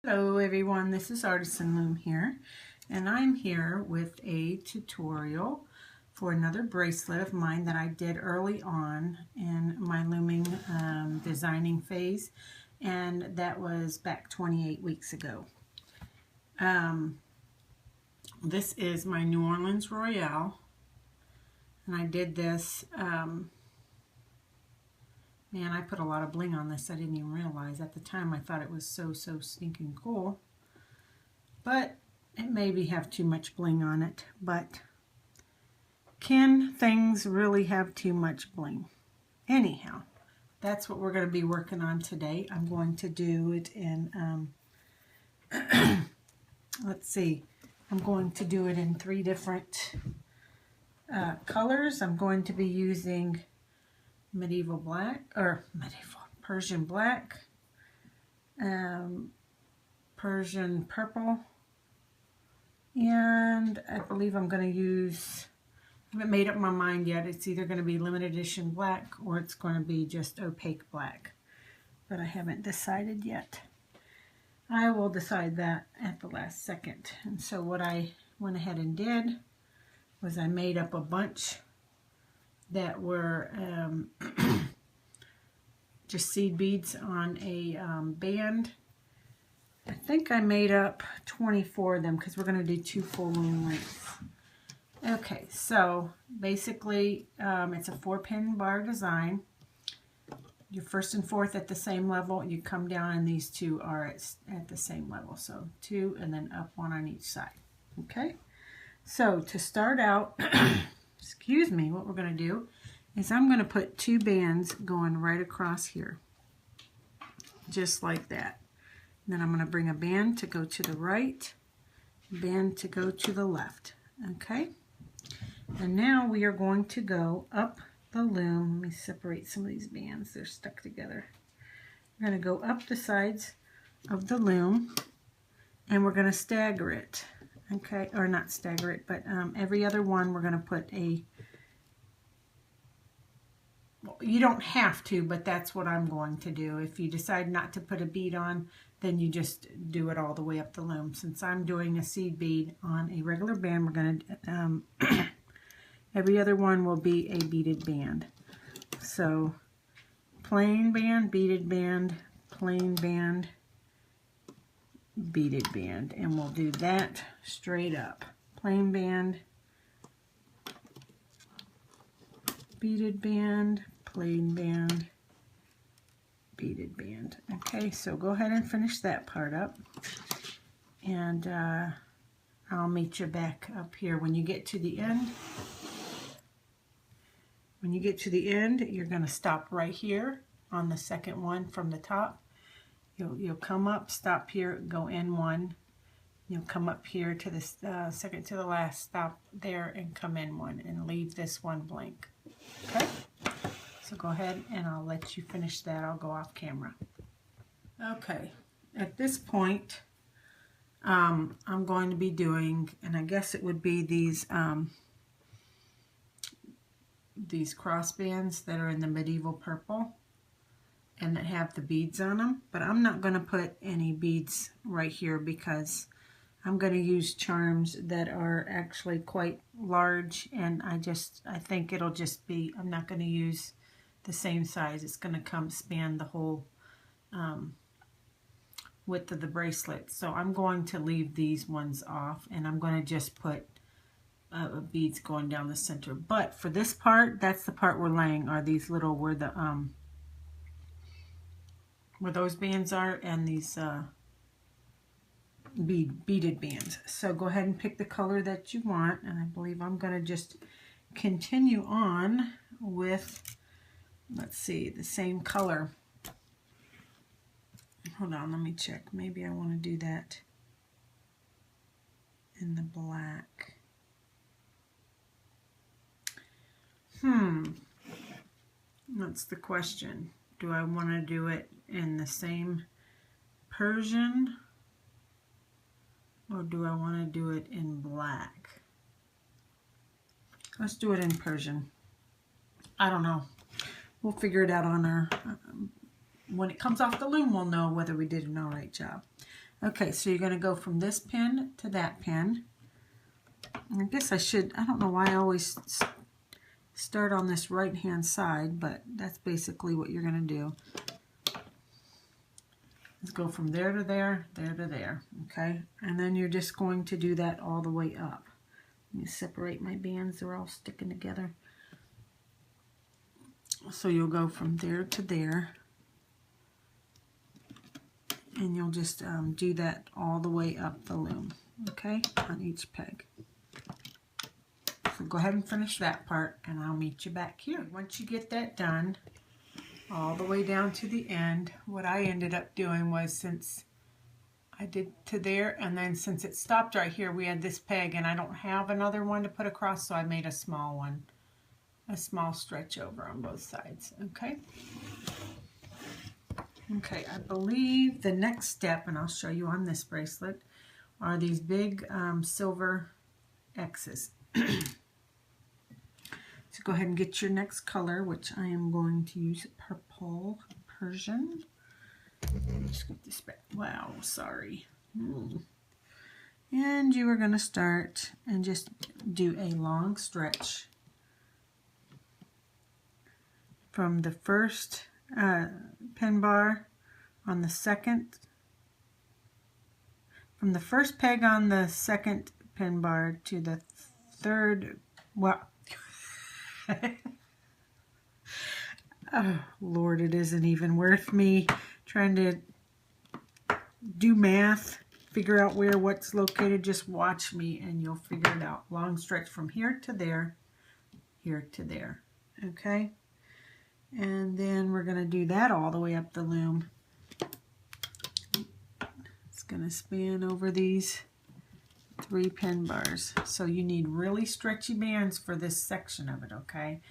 Hello everyone, this is Artisan Loom here, and I'm here with a tutorial for another bracelet of mine that I did early on in my looming designing phase, and that was back 28 weeks ago. This is my New Orleans Royale, and I did this, man, I put a lot of bling on this. I didn't even realize. At the time I thought it was so stinking cool, but it maybe have too much bling on it. But can things really have too much bling? Anyhow, that's what we're going to be working on today. I'm going to do it in let's see, I'm going to do it in 3 different colors. I'm going to be using medieval black, or Persian black, Persian purple, and I believe I'm going to use, I haven't made up my mind yet, it's either going to be limited edition black or it's going to be just opaque black, but I haven't decided yet. I will decide that at the last second. And so what I went ahead and did was I made up a bunch that were just seed beads on a band. I think I made up 24 of them because we're going to do 2 full loom lengths. Okay, so basically it's a 4-pin bar design. Your first and fourth at the same level. You come down and these 2 are at the same level. So 2 and then up 1 on each side. Okay, so to start out, excuse me, what we're going to do is I'm going to put 2 bands going right across here, just like that. And then I'm going to bring a band to go to the right, band to go to the left. Okay, and now we are going to go up the loom. Let me separate some of these bands, they're stuck together. We're going to go up the sides of the loom and we're going to stagger it. Okay, or not stagger it, but every other one we're going to put a, well, you don't have to, but that's what I'm going to do. If you decide not to put a bead on, then you just do it all the way up the loom. Since I'm doing a seed bead on a regular band, we're going to, every other one will be a beaded band. So plain band, beaded band, plain band, beaded band, and we'll do that straight up. Plain band, beaded band, plain band, beaded band. Okay, so go ahead and finish that part up, and I'll meet you back up here when you get to the end. When you get to the end, you're going to stop right here on the second one from the top. You'll come up, stop here, go in 1. You'll come up here to the second to the last, stop there, and come in 1, and leave this one blank. Okay? So go ahead, and I'll let you finish that. I'll go off camera. Okay. At this point, I'm going to be doing, and I guess it would be these cross bands that are in the medieval purple and that have the beads on them, but I'm not going to put any beads right here because I'm going to use charms that are actually quite large, and I think it'll just be, I'm not going to use the same size. It's going to span the whole width of the bracelet. So I'm going to leave these ones off, and I'm going to just put beads going down the center. But for this part, that's the part we're laying, are these little, where the where those bands are, and these beaded bands. So go ahead and pick the color that you want, and I believe I'm going to just continue on with, let's see, the same color. Hold on, let me check. Maybe I want to do that in the black. That's the question. Do I want to do it in the same Persian, or do I want to do it in black? Let's do it in Persian. I don't know. We'll figure it out on our, when it comes off the loom, we'll know whether we did an alright job. Okay, so you're going to go from this pin to that pin. I guess I don't know why I always start on this right hand side, but that's basically what you're going to do. Let's go from there to there, there to there, okay? And then you're just going to do that all the way up. Let me separate my bands, they're all sticking together. So you'll go from there to there, and you'll just do that all the way up the loom, okay, on each peg. So go ahead and finish that part, and I'll meet you back here. Once you get that done, all the way down to the end, what I ended up doing was, since I did to there, and then since it stopped right here, we had this peg, and I don't have another one to put across, so I made a small one, a small stretch over on both sides, okay? Okay, I believe the next step, and I'll show you on this bracelet, are these big silver X's. So go ahead and get your next color, which I am going to use purple Persian. Let's get this back. Wow, sorry. And you are going to start and just do a long stretch from the first pin bar on the second, from the first peg on the second pin bar to the third, well, oh Lord, it isn't even worth me trying to do math, figure out where what's located. Just watch me and you'll figure it out. Long stretch from here to there, here to there, okay? And then we're going to do that all the way up the loom. It's going to span over these 3 pin bars. So you need really stretchy bands for this section of it, okay?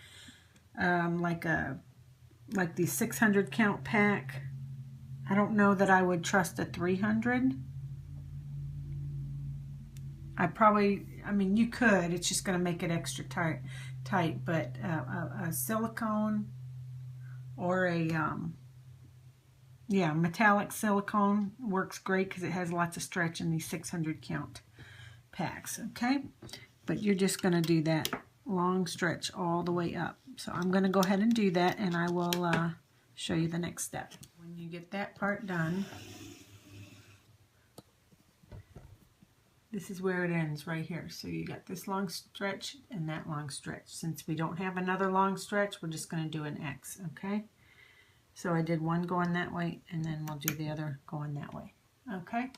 Like the 600 count pack. I don't know that I would trust a 300. I mean, you could. It's just going to make it extra tight. But a silicone or a metallic silicone works great because it has lots of stretch in these 600 count packs, okay? But you're just going to do that long stretch all the way up. So I'm going to go ahead and do that, and I will show you the next step. When you get that part done, this is where it ends right here. So you got this long stretch and that long stretch. Since we don't have another long stretch, we're just going to do an X, okay? So I did one going that way, and then we'll do the other going that way, okay?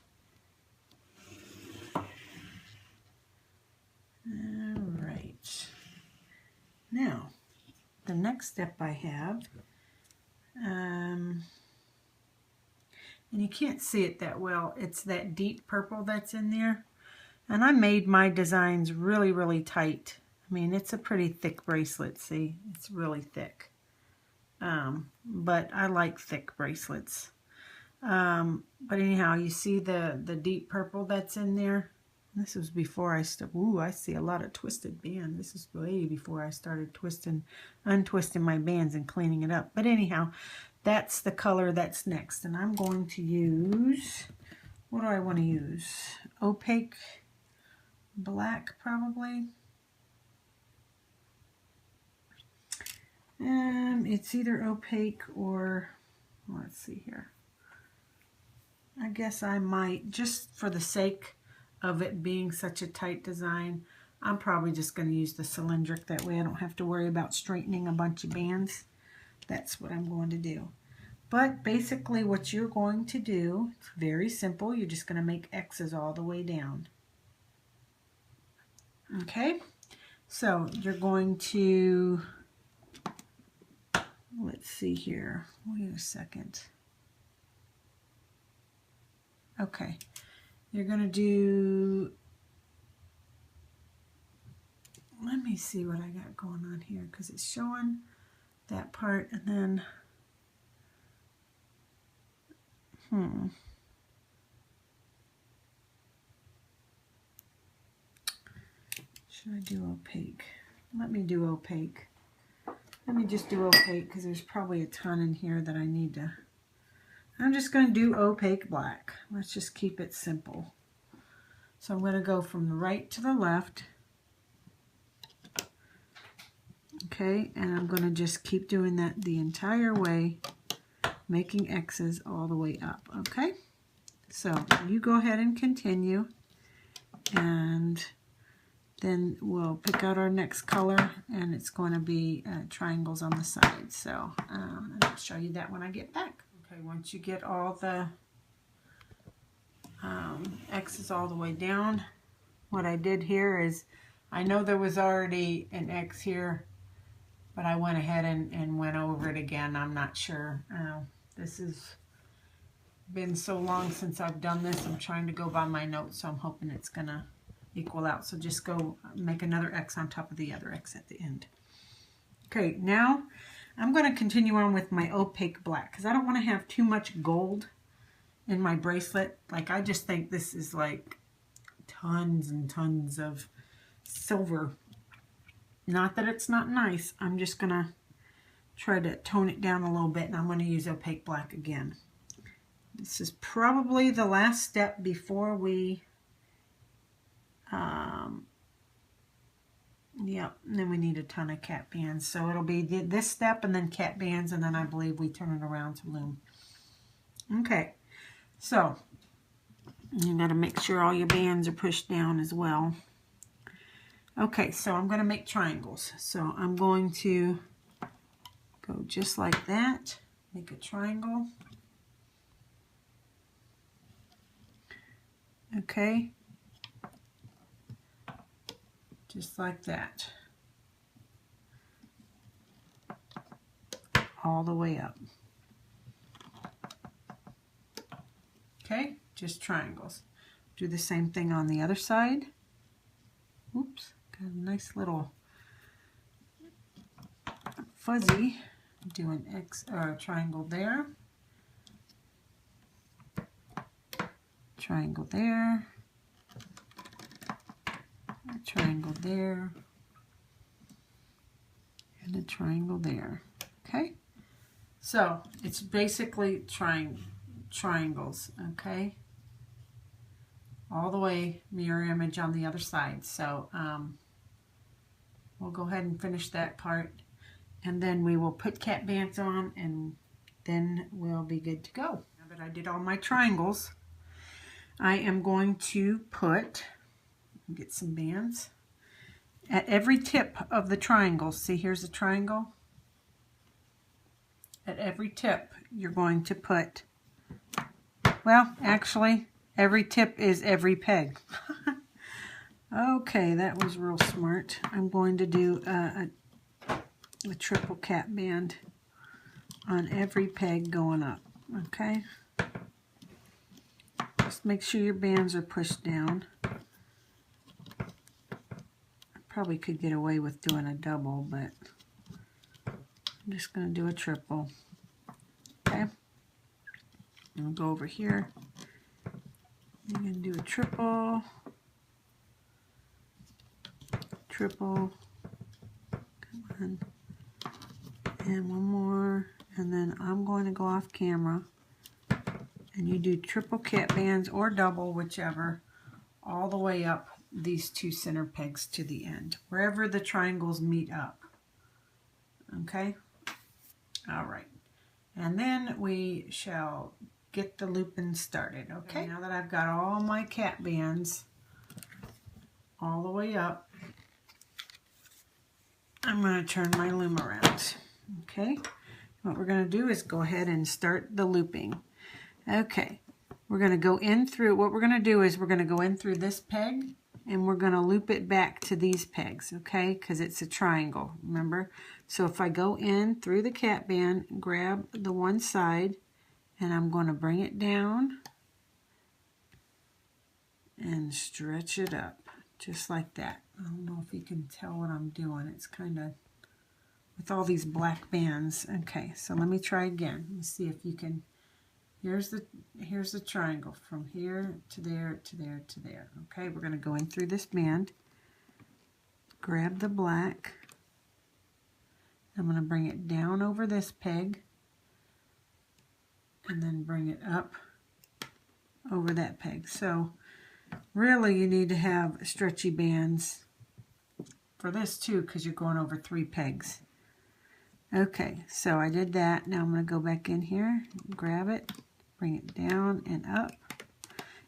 All right. Now, the next step I have, and you can't see it that well, it's that deep purple that's in there. And I made my designs really, really tight. I mean, it's a pretty thick bracelet, see? It's really thick. But I like thick bracelets. But anyhow, you see the deep purple that's in there? This was before I started. Ooh, I see a lot of twisted bands. This is way before I started untwisting my bands and cleaning it up. But anyhow, that's the color that's next. And I'm going to use, what do I want to use? Opaque black, probably. It's either opaque or, let's see here. I guess I might, just for the sake of it being such a tight design, I'm probably just going to use the cylindric. That way I don't have to worry about straightening a bunch of bands. That's what I'm going to do. But basically what you're going to do, it's very simple. You're just going to make X's all the way down. Okay? So you're going to, let's see here. Wait a second. Okay. You're going to do, let me see what I got going on here, because it's showing that part, and then, should I do opaque? Let me do opaque. Let me just do opaque, because there's probably a ton in here that I need to, I'm just going to do opaque black. Let's just keep it simple. So I'm going to go from the right to the left. Okay, and I'm going to just keep doing that the entire way, making X's all the way up. Okay, so you go ahead and continue, and then we'll pick out our next color, and it's going to be triangles on the side. So I'll show you that when I get back. Okay, once you get all the X's all the way down, what I did here is, I know there was already an X here, but I went ahead and went over it again. I'm not sure. This has been so long since I've done this. I'm trying to go by my notes, so I'm hoping it's going to equal out. So just go make another X on top of the other X at the end. Okay, now I'm going to continue on with my opaque black because I don't want to have too much gold in my bracelet. Like, I just think this is like tons and tons of silver. Not that it's not nice. I'm just going to try to tone it down a little bit, and I'm going to use opaque black again. This is probably the last step before we, yep, and then we need a ton of cat bands. So it'll be this step and then cat bands, and then I believe we turn it around to loom. Okay, so you got to make sure all your bands are pushed down as well. Okay, so I'm going to make triangles. So I'm going to go just like that, make a triangle. Okay, just like that, all the way up. Okay, just triangles. Do the same thing on the other side. Oops, got a nice little fuzzy. Do an X or a triangle there. Triangle there. A triangle there. And a triangle there. Okay? So it's basically triangles, okay? All the way, mirror image on the other side. So we'll go ahead and finish that part, and then we will put cat bands on, and then we'll be good to go. Now that I did all my triangles, I am going to get some bands at every tip of the triangle. See, here's a triangle. At every tip, you're going to put, well, actually, every tip is every peg. Okay, that was real smart. I'm going to do a triple cat band on every peg going up. Okay. Just make sure your bands are pushed down. I probably could get away with doing a double, but I'm just going to do a triple. Okay. I'll go over here. I'm going to do a triple, triple, come on, and one more, and then I'm going to go off camera, and you do triple cat bands or double, whichever, all the way up these two center pegs to the end, wherever the triangles meet up. Okay? All right. And then we shall get the looping started. Okay, now that I've got all my cat bands all the way up, I'm going to turn my loom around. Okay, what we're going to do is go ahead and start the looping. Okay, we're going to go in through, what we're going to do is we're going to go in through this peg, and we're going to loop it back to these pegs, okay, because it's a triangle, remember? So if I go in through the cat band, grab the one side, and I'm going to bring it down and stretch it up, just like that. I don't know if you can tell what I'm doing. It's kind of with all these black bands. Okay, so let me try again. Let me see if you can. Here's the triangle from here to there to there to there. Okay, we're going to go in through this band, grab the black. I'm going to bring it down over this peg, and then bring it up over that peg. So really you need to have stretchy bands for this too, because you're going over 3 pegs. Okay, so I did that. Now I'm going to go back in here, grab it, bring it down and up.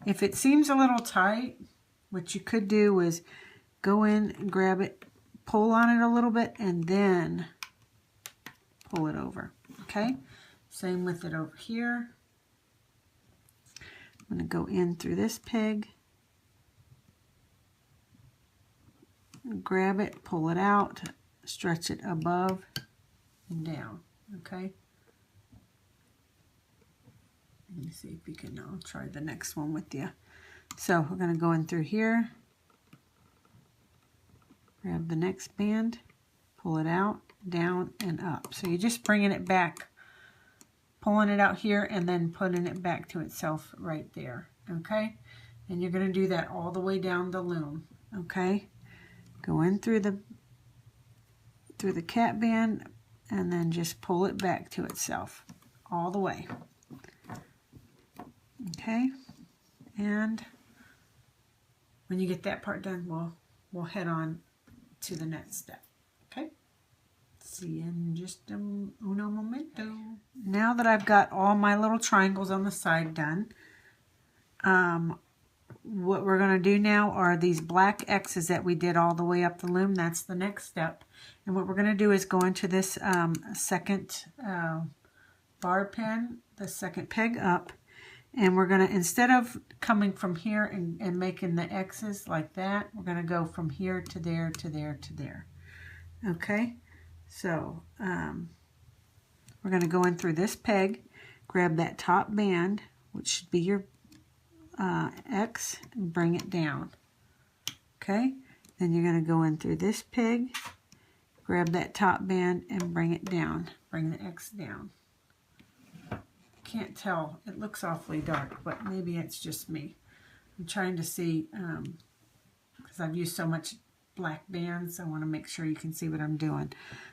If it seems a little tight, what you could do is go in and grab it, pull on it a little bit, and then pull it over. Okay, same with it over here. I'm going to go in through this peg, grab it, pull it out, stretch it above and down. Okay, let me see if you can. I'll try the next one with you. So we're going to go in through here, grab the next band, pull it out, down and up. So you're just bringing it back, pulling it out here and then putting it back to itself right there. Okay, and you're going to do that all the way down the loom. Okay, go in through the cap band and then just pull it back to itself all the way. Okay, and when you get that part done, we'll head on to the next step. Okay, see you in just uno momento. Now that I've got all my little triangles on the side done, what we're going to do now are these black X's that we did all the way up the loom. That's the next step. And what we're going to do is go into this second bar pin, the second peg up, and we're going to, instead of coming from here and making the X's like that, we're going to go from here to there, to there, to there. Okay, so we're going to go in through this peg, grab that top band, which should be your X, and bring it down. Okay, then you're going to go in through this peg, grab that top band and bring it down, bring the X down. Can't tell, it looks awfully dark, but maybe it's just me. I'm trying to see, because I've used so much black bands, I want to make sure you can see what I'm doing.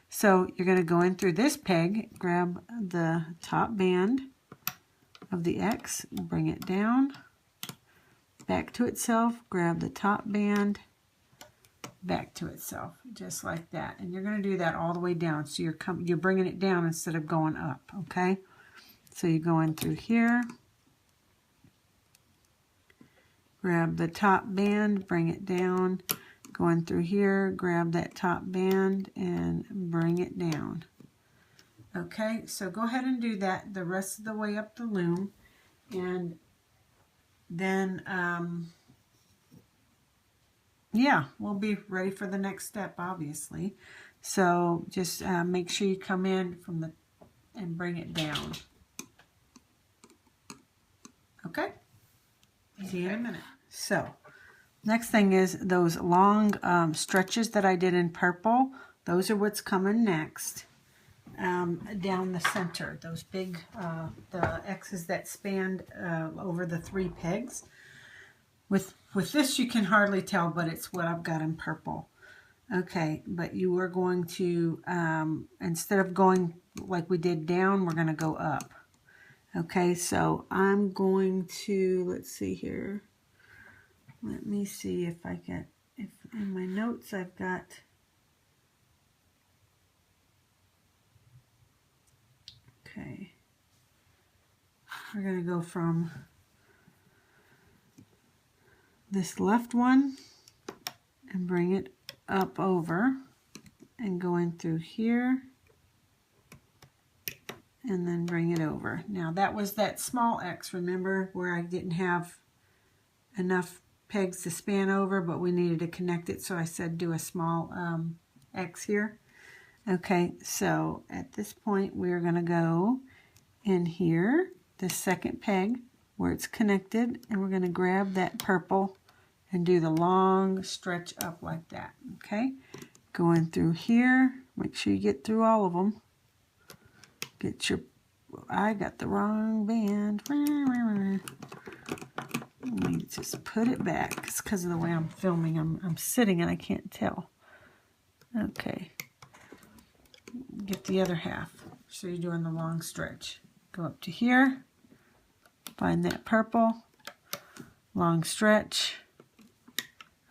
So you're going to go in through this peg, grab the top band of the X, bring it down, back to itself, grab the top band, back to itself, just like that. And you're going to do that all the way down, so you're bringing it down instead of going up. Okay, so you go in through here, grab the top band, bring it down, go in through here, grab that top band and bring it down. Okay, so go ahead and do that the rest of the way up the loom, and then yeah, we'll be ready for the next step, obviously. So just make sure you come in from the and bring it down. Okay, see you in a minute. So next thing is those long stretches that I did in purple. Those are what's coming next. Down the center, those big the X's that spanned over the 3 pegs. With this you can hardly tell, but it's what I've got in purple. Okay, but you are going to instead of going like we did down, we're going to go up. Okay, so I'm going to, let's see here. Let me see if I get, if in my notes I've got, okay, we're going to go from this left one and bring it up over and go in through here and then bring it over. Now that was that small X, remember, where I didn't have enough pegs to span over, but we needed to connect it, so I said do a small X here. Okay, so at this point we're going to go in here, the second peg where it's connected, and we're going to grab that purple and do the long stretch up like that. Okay, go in through here, make sure you get through all of them. Get your, I got the wrong band. Let me just put it back. It's because of the way I'm filming. I'm sitting and I can't tell. Okay. Get the other half. So you're doing the long stretch. Go up to here, Find that purple, long stretch,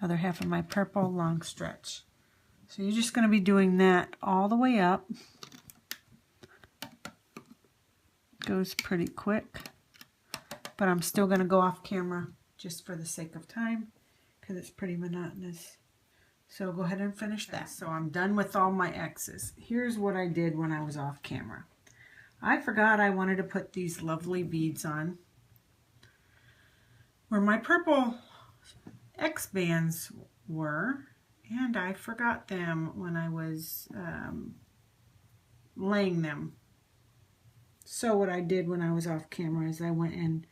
other half of my purple, long stretch. So you're just going to be doing that all the way up. Goes pretty quick, but I'm still going to go off camera just for the sake of time because it's pretty monotonous. So go ahead and finish that. So I'm done with all my X's. Here's what I did when I was off camera. I forgot I wanted to put these lovely beads on where my purple X bands were, and I forgot them when I was laying them. So what I did when I was off camera is I went in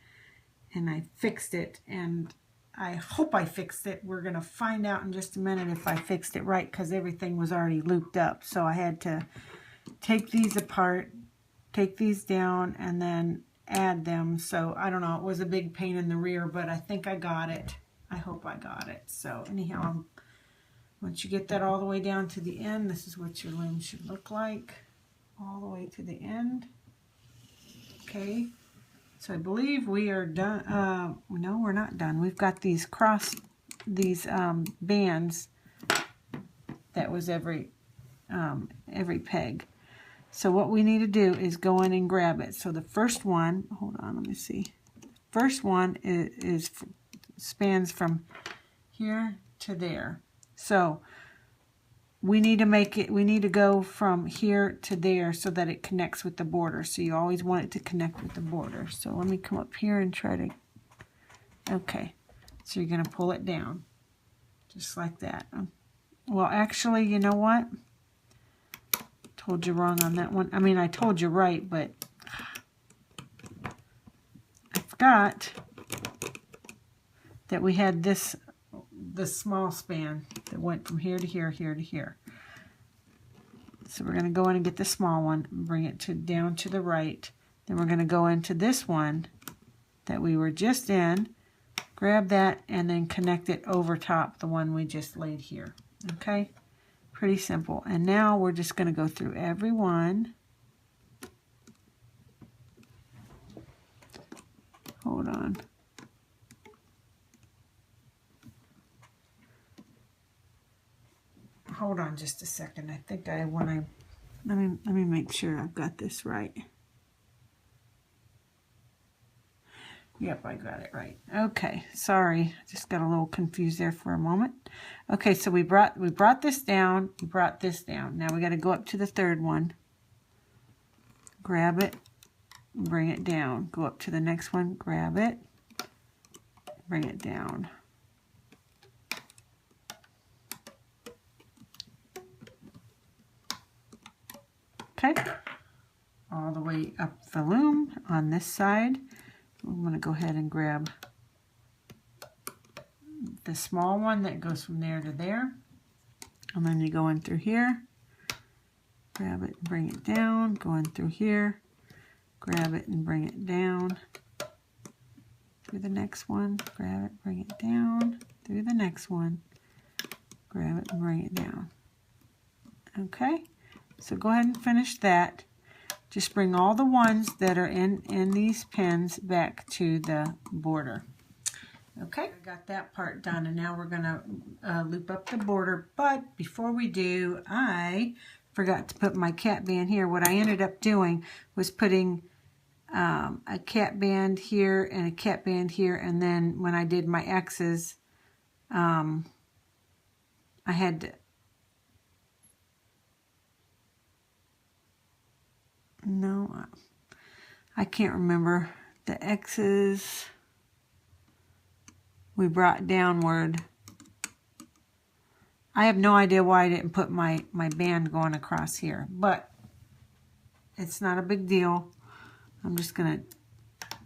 and I fixed it, and I hope I fixed it. We're going to find out in just a minute if I fixed it right because everything was already looped up. So I had to take these apart, take these down, and then add them. So I don't know, it was a big pain in the rear, but I think I got it. I hope I got it. So anyhow, once you get that all the way down to the end, this is what your loom should look like, all the way to the end. Okay, so I believe we are done. No, we're not done. We've got these bands. That was every peg. So what we need to do is go in and grab it. So the first one, hold on, let me see. First one spans from here to there. So we need to go from here to there so that it connects with the border. So you always want it to connect with the border. So let me come up here and try to, okay. So you're going to pull it down, just like that. Well, actually, you know what? Told you wrong on that one. I mean, I told you right, but I forgot that we had this small span that went from here to here, here to here. So we're going to go in and get the small one and bring it down to the right. Then we're going to go into this one that we were just in, grab that, and then connect it over top the one we just laid here. Okay? Pretty simple. And now we're just going to go through every one. Hold on. Hold on just a second. I think let me make sure I've got this right. Yep, I got it right. Okay, sorry. Just got a little confused there for a moment. Okay, so we brought this down, we brought this down. Now we got to go up to the third one. Grab it, bring it down. Go up to the next one, grab it, bring it down. Okay, all the way up the loom on this side. I'm going to go ahead and grab the small one that goes from there to there. And then you go in through here, grab it and bring it down, go in through here, grab it and bring it down, through the next one, grab it, bring it down, through the next one, grab it and bring it down. Okay? So go ahead and finish that. Just bring all the ones that are in these pins back to the border. Okay, I got that part done, and now we're going to loop up the border. But before we do, I forgot to put my cat band here. What I ended up doing was putting a cat band here and a cat band here, and then when I did my X's, I had to... No, I can't remember. The X's we brought downward. I have no idea why I didn't put my band going across here, but it's not a big deal. I'm just going to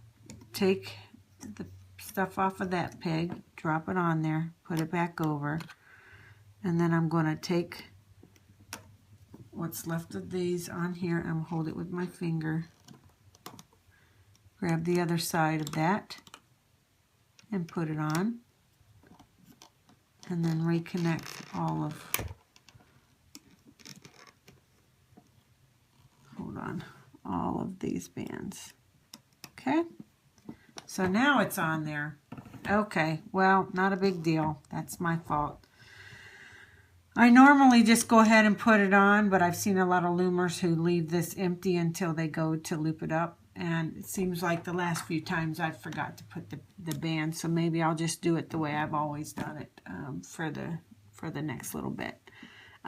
take the stuff off of that peg, drop it on there, put it back over, and then I'm going to take what's left of these on here and hold it with my finger. Grab the other side of that and put it on. And then reconnect all of these bands. Okay? So now it's on there. Okay, well, not a big deal. That's my fault. I normally just go ahead and put it on, but I've seen a lot of loomers who leave this empty until they go to loop it up. And it seems like the last few times I've forgot to put the band, so maybe I'll just do it the way I've always done it for the next little bit.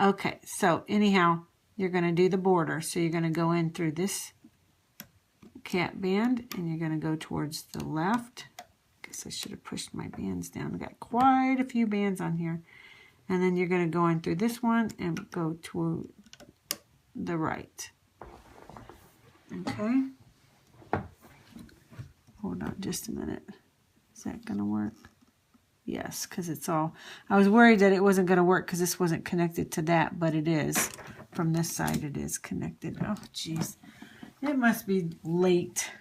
Okay, so anyhow, you're going to do the border. So you're going to go in through this cap band, and you're going to go towards the left. Guess I should have pushed my bands down. I've got quite a few bands on here. And then you're going to go in through this one and go to the right. Okay. Hold on just a minute. Is that going to work? Yes, because it's all... I was worried that it wasn't going to work because this wasn't connected to that, but it is. From this side it is connected. Oh, jeez. It must be late.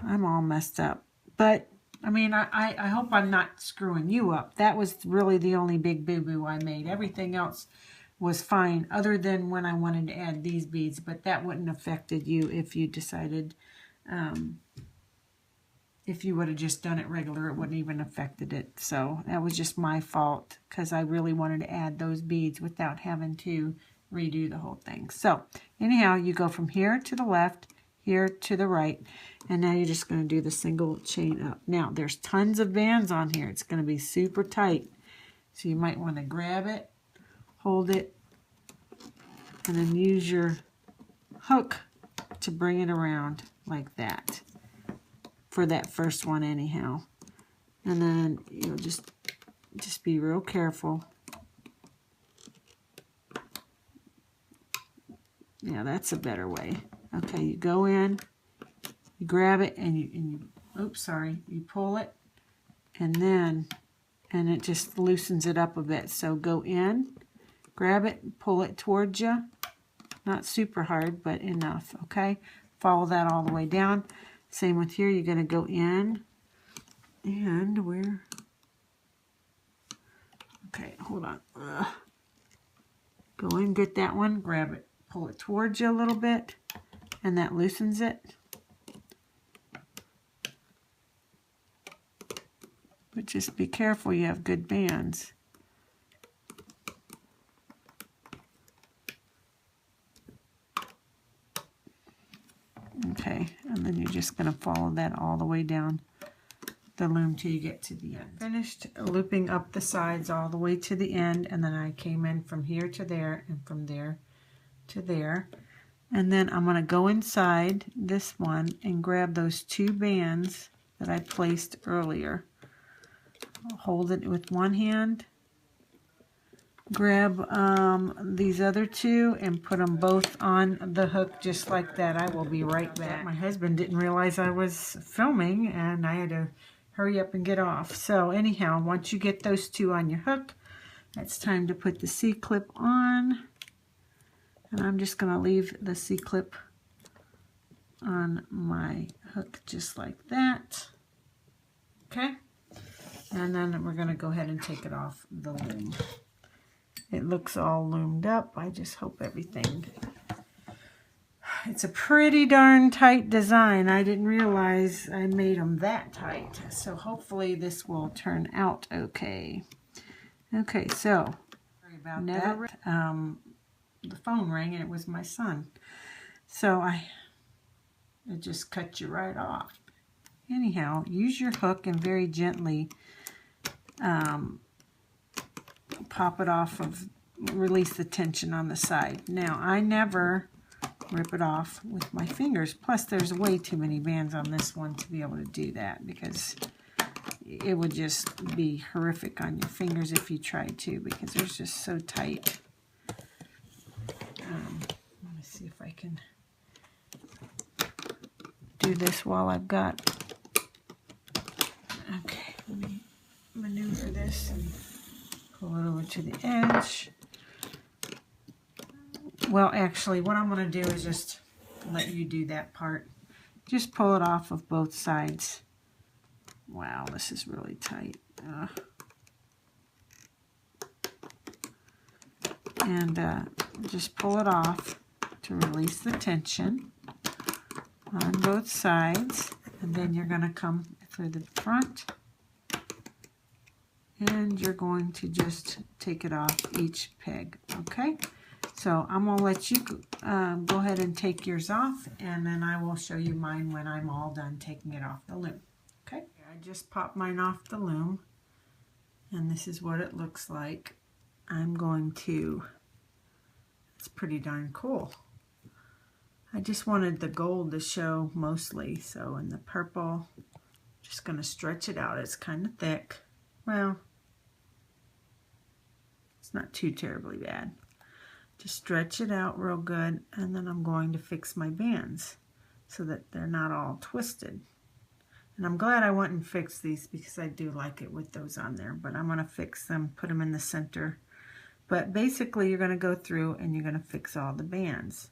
I'm all messed up. But... I mean, I hope I'm not screwing you up. That was really the only big boo-boo I made. Everything else was fine, other than when I wanted to add these beads, but that wouldn't have affected you if you decided, if you would have just done it regular, it wouldn't even affected it. So that was just my fault, because I really wanted to add those beads without having to redo the whole thing. So anyhow, you go from here to the left, here to the right, and now you're just going to do the single chain up. Now there's tons of bands on here. It's going to be super tight, so you might want to grab it, hold it, and then use your hook to bring it around like that for that first one anyhow. And then you'll just be real careful. Yeah, that's a better way. Okay, you go in, you grab it, and you oops, sorry, you pull it, and it just loosens it up a bit. So go in, grab it, pull it towards you. Not super hard, but enough, okay? Follow that all the way down. Same with here, you're going to go in, and okay, hold on. Go in, get that one, grab it, pull it towards you a little bit, and that loosens it. But just be careful, you have good bands. Okay, and then you're just going to follow that all the way down the loom till you get to the end. Finished looping up the sides all the way to the end, and then I came in from here to there and from there to there. And then I'm going to go inside this one and grab those two bands that I placed earlier. I'll hold it with one hand, grab these other two and put them both on the hook just like that. I will be right back. My husband didn't realize I was filming and I had to hurry up and get off. So anyhow, once you get those two on your hook, it's time to put the C-clip on. And I'm just going to leave the C-clip on my hook just like that. Okay? And then we're going to go ahead and take it off the loom. It looks all loomed up. I just hope everything... It's a pretty darn tight design. I didn't realize I made them that tight. So hopefully this will turn out okay. Okay, so sorry about that. The phone rang and it was my son. So it just cut you right off. Anyhow, use your hook and very gently pop it off of, release the tension on the side. Now, I never rip it off with my fingers. Plus, there's way too many bands on this one to be able to do that because it would just be horrific on your fingers if you tried to, because they're just so tight. Let me see if I can do this while I've got... Okay, let me maneuver this and pull it over to the edge. Well, actually, what I'm going to do is just let you do that part. Just pull it off of both sides. Wow, this is really tight. And just pull it off to release the tension on both sides, and then you're going to come through the front, and you're going to just take it off each peg. Okay, so I'm going to let you go ahead and take yours off, and then I will show you mine when I'm all done taking it off the loom. Okay, I just popped mine off the loom, and this is what it looks like. I'm going to, it's pretty darn cool. I just wanted the gold to show mostly, so in the purple, just going to stretch it out. It's kind of thick. Well, it's not too terribly bad. Just stretch it out real good, and then I'm going to fix my bands so that they're not all twisted. And I'm glad I went and fixed these because I do like it with those on there, but I'm going to fix them, put them in the center. But basically, you're going to go through and you're going to fix all the bands.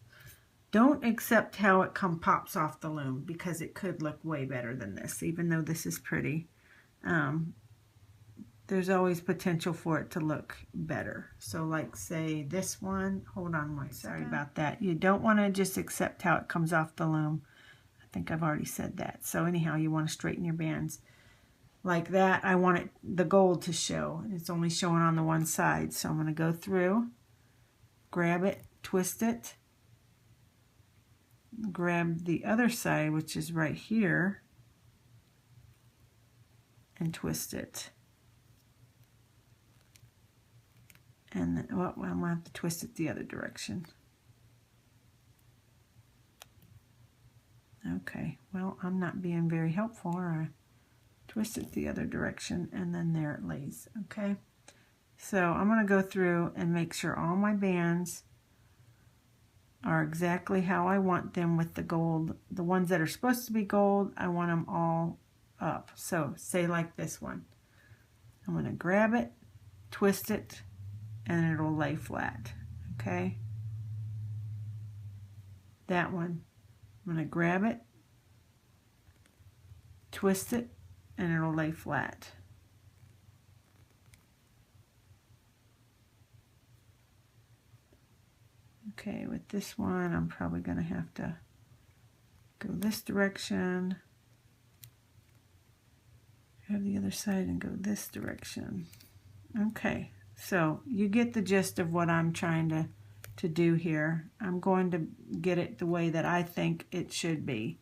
Don't accept how it pops off the loom, because it could look way better than this, even though this is pretty. There's always potential for it to look better. So like say this one, hold on one second. Sorry about that. You don't want to just accept how it comes off the loom. I think I've already said that. So anyhow, you want to straighten your bands. Like that, I want the gold to show. It's only showing on the one side. So I'm going to go through, grab it, twist it, grab the other side, which is right here, and twist it. And then, well, I'm going to have to twist it the other direction. Okay, well, I'm not being very helpful, are I? Twist it the other direction, and then there it lays. Okay, so I'm going to go through and make sure all my bands are exactly how I want them with the gold. The ones that are supposed to be gold, I want them all up. So say like this one. I'm going to grab it, twist it, and it'll lay flat. Okay? That one, I'm going to grab it, twist it, and it'll lay flat. Okay, with this one, I'm probably going to have to go this direction, grab the other side and go this direction. Okay, so you get the gist of what I'm trying to do here. I'm going to get it the way that I think it should be,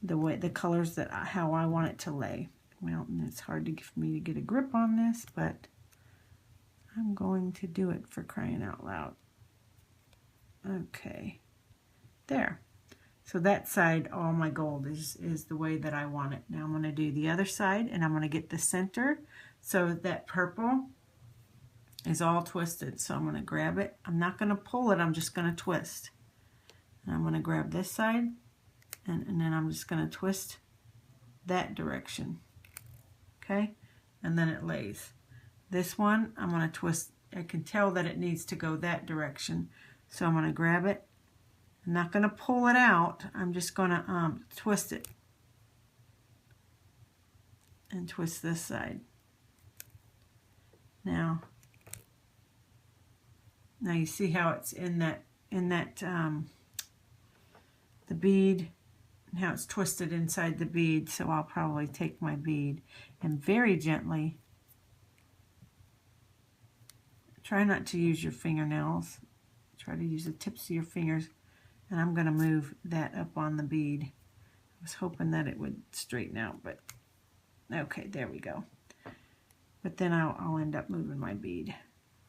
the colors that how I want it to lay. Well, and it's hard for me to get a grip on this, but I'm going to do it, for crying out loud. Okay, there. So that side, all my gold is the way that I want it. Now I'm going to do the other side, and I'm going to get the center so that purple is all twisted. So I'm going to grab it. I'm not going to pull it, I'm just going to twist. And I'm going to grab this side, and then I'm just going to twist that direction. Okay, and then it lays. This one, I'm going to twist. I can tell that it needs to go that direction. So I'm going to grab it. I'm not going to pull it out. I'm just going to twist it. And twist this side. Now you see how it's in that the bead, and how it's twisted inside the bead. So I'll probably take my bead and very gently, try not to use your fingernails. Try to use the tips of your fingers, and I'm going to move that up on the bead. I was hoping that it would straighten out, but okay, there we go. But then I'll end up moving my bead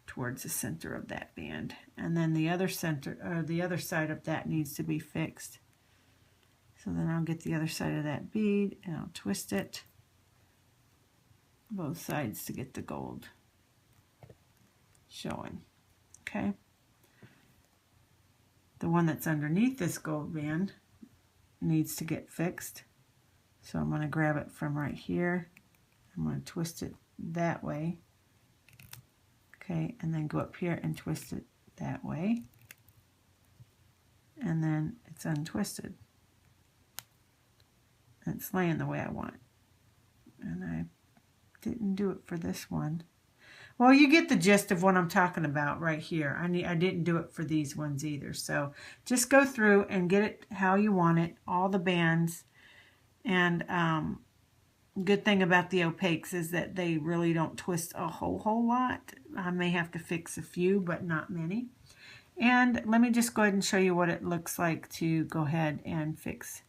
towards the center of that band, and then the other center, or the other side of that, needs to be fixed. So then I'll get the other side of that bead and I'll twist it both sides to get the gold showing. Okay. The one that's underneath this gold band needs to get fixed. So I'm going to grab it from right here. I'm going to twist it that way. Okay, and then go up here and twist it that way. And then it's untwisted. And it's laying the way I want it. And I didn't do it for this one. Well, you get the gist of what I'm talking about right here. I didn't do it for these ones either. So just go through and get it how you want it, all the bands. And good thing about the opaques is that they really don't twist a whole lot. I may have to fix a few, but not many. And let me just go ahead and show you what it looks like to go ahead and fix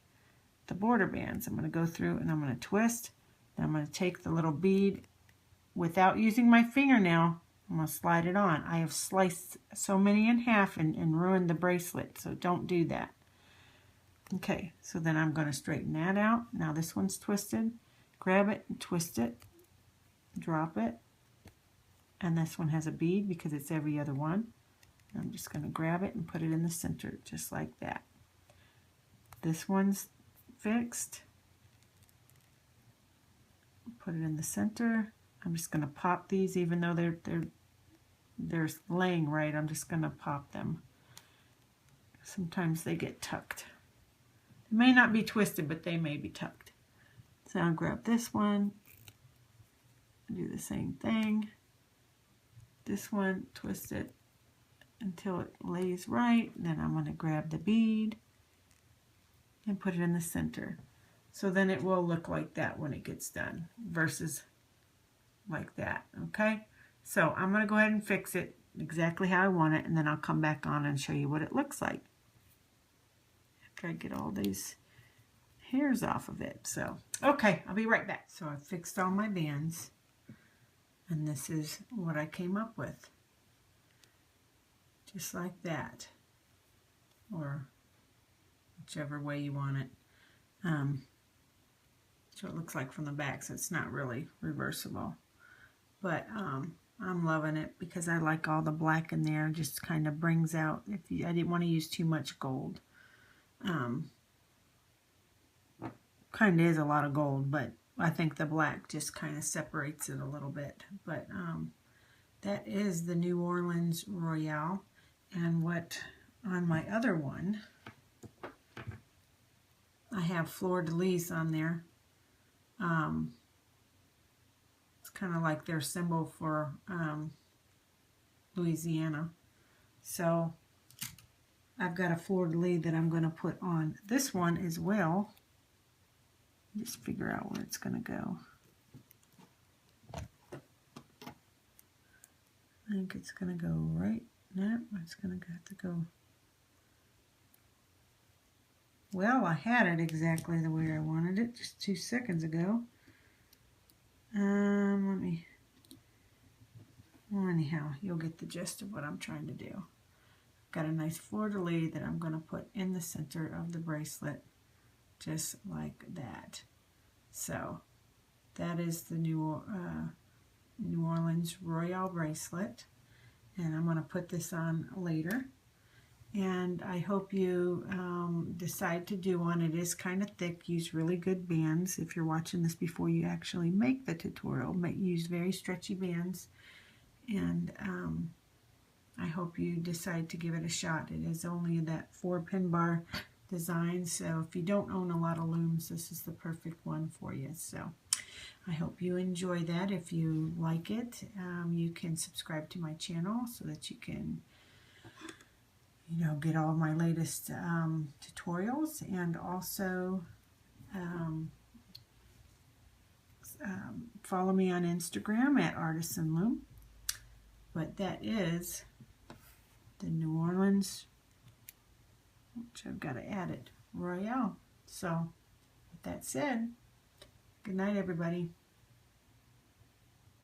the border bands. I'm going to go through and I'm going to twist. Then I'm going to take the little bead without using my fingernail. I'm going to slide it on. I have sliced so many in half and ruined the bracelet, so don't do that. Okay, so then I'm going to straighten that out. Now this one's twisted. Grab it and twist it. Drop it. And this one has a bead because it's every other one. I'm just going to grab it and put it in the center just like that. This one's fixed. Put it in the center. I'm just going to pop these even though they're laying right. I'm just going to pop them. Sometimes they get tucked. They may not be twisted, but they may be tucked. So I'll grab this one, do the same thing. This one, twist it until it lays right. Then I'm going to grab the bead and put it in the center. So then it will look like that when it gets done versus like that, okay? So I'm going to go ahead and fix it exactly how I want it, and then I'll come back on and show you what it looks like after I get all these hairs off of it. So, okay, I'll be right back. So I fixed all my bands, and this is what I came up with. Just like that, or whichever way you want it. So it looks like from the back, so it's not really reversible. But I'm loving it because I like all the black in there. Just kind of brings out, I didn't want to use too much gold. Kind of is a lot of gold, but I think the black just kind of separates it a little bit. But that is the New Orleans Royale. And what on my other one, I have fleur-de-lis on there. It's kind of like their symbol for Louisiana. So I've got a fleur-de-lis that I'm going to put on this one as well. Just figure out where it's going to go. I think it's going to go right. No, it's going to have to go. Well, I had it exactly the way I wanted it just 2 seconds ago. Well, anyhow, you'll get the gist of what I'm trying to do. Got a nice fleur-de-lis that I'm going to put in the center of the bracelet, just like that. So that is the New Orleans Royale bracelet, and I'm going to put this on later. And I hope you decide to do one. It is kind of thick. Use really good bands. If you're watching this before you actually make the tutorial, use very stretchy bands. And I hope you decide to give it a shot. It is only that 4-pin bar design, so if you don't own a lot of looms, this is the perfect one for you. So I hope you enjoy that. If you like it, you can subscribe to my channel so that you can get all my latest tutorials, and also follow me on Instagram at Artisan Loom. But that is the New Orleans, which I've got to add it, Royale. So with that said, good night, everybody.